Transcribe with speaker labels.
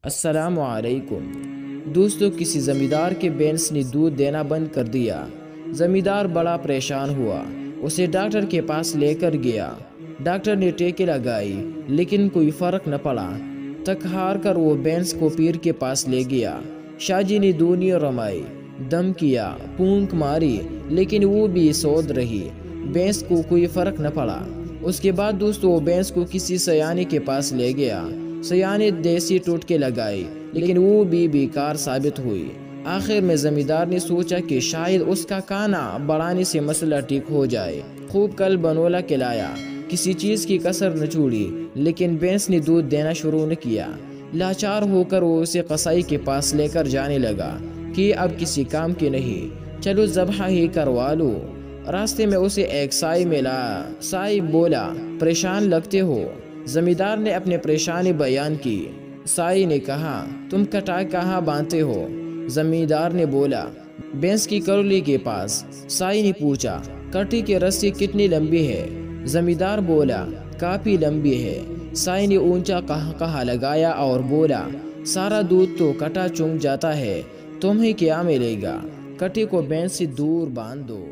Speaker 1: السلام علیکم دوستو، کسی زمیندار کے بینس نے دودھ دینا بند کر دیا۔ زمیندار بڑا پریشان ہوا، اسے ڈاکٹر کے پاس لے کر گیا۔ ڈاکٹر نے ٹیکے لگائی لیکن کوئی فرق نہ پڑا۔ تک ہار کر وہ بینس کو پیر کے پاس لے گیا۔ شاہ جی نے دونی رمائی، دم کیا، پونک ماری، لیکن وہ بھی سود رہی۔ بینس کو کوئی فرق نہ پڑا۔ اس کے بعد دوستو وہ بینس کو کسی سیانی کے پاس لے گیا۔ سیانی دیسی ٹوٹکے لگائی لیکن وہ بھی بیکار ثابت ہوئی۔ آخر میں زمیندار نے سوچا کہ شاید اس کا کانا بڑھانے سے مسئلہ ٹھیک ہو جائے۔ خوب کل بنولا کھلایا، کسی چیز کی کسر نہ چھوڑی، لیکن بینس نے دودھ دینا شروع نہ کیا۔ لاچار ہو کر وہ اسے قصائی کے پاس لے کر جانے لگا کہ اب کسی کام کی نہیں، چلو ذبح ہی کروا لو۔ راستے میں اسے ایک سائی ملا۔ سائی بولا، پریشان لگتے ہو۔ زمیندار نے اپنے پریشانی بیان کی۔ سائی نے کہا، تم کٹائی کہاں باندھتے ہو؟ زمیندار نے بولا، بینس کی کرولی کے پاس۔ سائی نے پوچھا، کٹی کی رسی کتنی لمبی ہے؟ زمیندار بولا، کافی لمبی ہے۔ سائی نے اونچا کہا لگایا اور بولا، سارا دودھ تو کٹا چونک جاتا ہے، تمہیں کیا ملے گا؟ کٹی کو بینس سے دور باندھ دو۔